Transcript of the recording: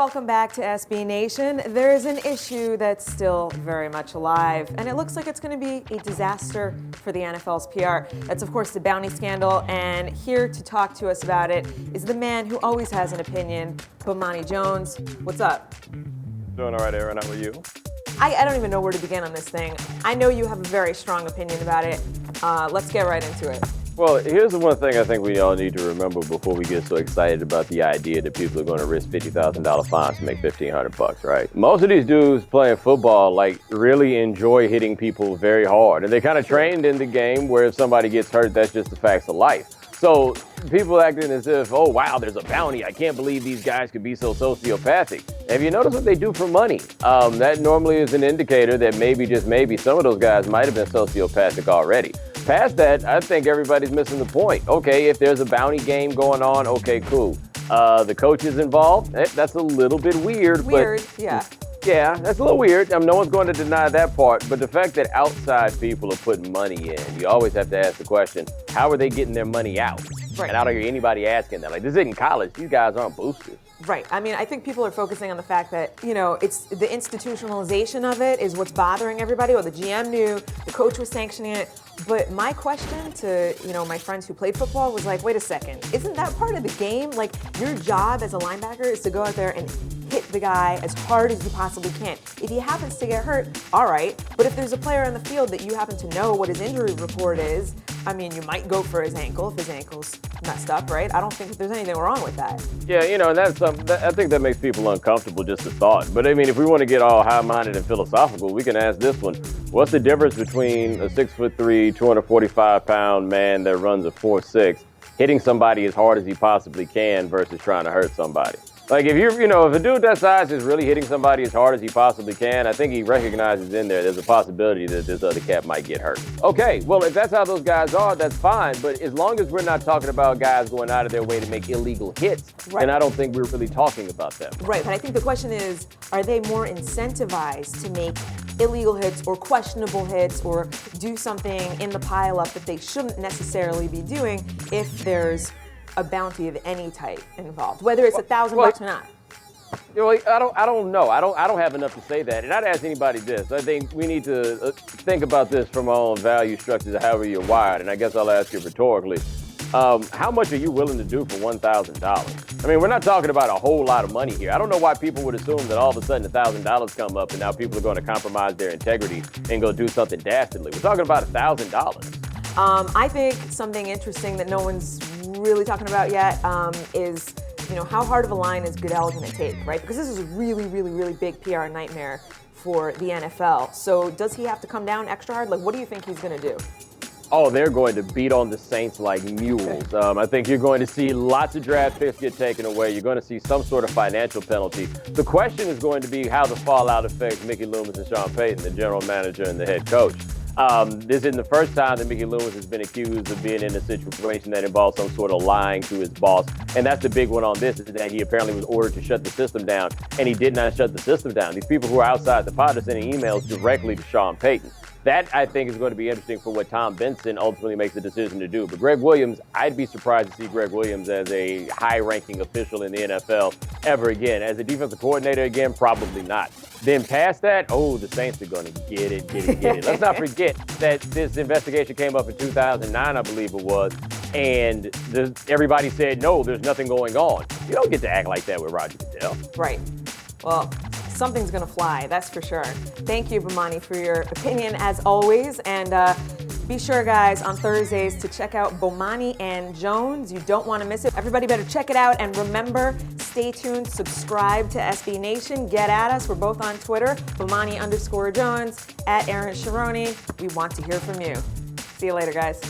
Welcome back to SB Nation. There is an issue that's still very much alive, and it looks like it's going to be a disaster for the NFL's PR. That's, of course, the bounty scandal, and here to talk to us about it is the man who always has an opinion, Bomani Jones. What's up? Doing all right, Aaron. How are you? I don't even know where to begin on this thing. I know you have a very strong opinion about it. Let's get right into it. Well, here's the one thing I think we all need to remember before we get so excited about the idea that people are going to risk $50,000 fines to make $1,500, right? Most of these dudes playing football, really enjoy hitting people very hard. And they kind of trained in the game where if somebody gets hurt, that's just the facts of life. So people acting as if, oh, wow, there's a bounty. I can't believe these guys could be so sociopathic. Have you noticed what they do for money? That normally is an indicator that maybe, just maybe, some of those guys might have been sociopathic already. Past that, I think everybody's missing the point. Okay, if there's a bounty game going on, okay, cool. The coach is involved. That's a little bit weird. Yeah. Yeah, that's a little weird. No one's going to deny that part. But the fact that outside people are putting money in, you always have to ask the question, how are they getting their money out? Right. And I don't hear anybody asking that. This isn't college. These guys aren't boosters. Right. I mean, I think people are focusing on the fact that, it's the institutionalization of it is what's bothering everybody. Well, the GM knew, the coach was sanctioning it. But my question to, my friends who played football was like, wait a second, isn't that part of the game? Your job as a linebacker is to go out there and hit the guy as hard as you possibly can. If he happens to get hurt, all right. But if there's a player on the field that you happen to know what his injury report is, you might go for his ankle if his ankle's messed up, right? I don't think that there's anything wrong with that. Yeah, and I think that makes people uncomfortable, just the thought. But if we want to get all high-minded and philosophical, we can ask this one. What's the difference between a 6'3", 245-pound man that runs a 4.6 hitting somebody as hard as he possibly can versus trying to hurt somebody? If a dude that size is really hitting somebody as hard as he possibly can, I think he recognizes there's a possibility that this other cat might get hurt. Okay, well, if that's how those guys are, that's fine. But as long as we're not talking about guys going out of their way to make illegal hits, then I don't think we're really talking about them. Right, but I think the question is, are they more incentivized to make illegal hits or questionable hits or do something in the pileup that they shouldn't necessarily be doing if there's a bounty of any type involved, whether it's $1,000 or not? I don't know. I don't have enough to say that. And I'd ask anybody this. I think we need to think about this from our own value structures, however you're wired. And I guess I'll ask you rhetorically, how much are you willing to do for $1,000? We're not talking about a whole lot of money here. I don't know why people would assume that all of a sudden $1,000 come up and now people are going to compromise their integrity and go do something dastardly. We're talking about $1,000. I think something interesting that no one's really talking about yet is, how hard of a line is Goodell going to take, right? Because this is a really, really, really big PR nightmare for the NFL. So does he have to come down extra hard? What do you think he's going to do? Oh, they're going to beat on the Saints like mules. I think you're going to see lots of draft picks get taken away. You're going to see some sort of financial penalty. The question is going to be how the fallout affects Mickey Loomis and Sean Payton, the general manager and the head coach. This isn't the first time that Mickey Loomis has been accused of being in a situation that involves some sort of lying to his boss. And that's the big one on this, is that he apparently was ordered to shut the system down, and he did not shut the system down. These people who are outside the pod are sending emails directly to Sean Payton. That, I think, is going to be interesting for what Tom Benson ultimately makes the decision to do. But Gregg Williams, I'd be surprised to see Gregg Williams as a high-ranking official in the NFL ever again. As a defensive coordinator again, probably not. Then past that, the Saints are going to get it. Let's not forget that this investigation came up in 2009, I believe it was, and everybody said, no, there's nothing going on. You don't get to act like that with Roger Goodell. Right. Well, something's going to fly, that's for sure. Thank you, Bomani, for your opinion as always. And be sure, guys, on Thursdays to check out Bomani and Jones. You don't want to miss it. Everybody better check it out. And remember, stay tuned, subscribe to SB Nation. Get at us. We're both on Twitter, Bomani_Jones, at Aaron Sharoni. We want to hear from you. See you later, guys.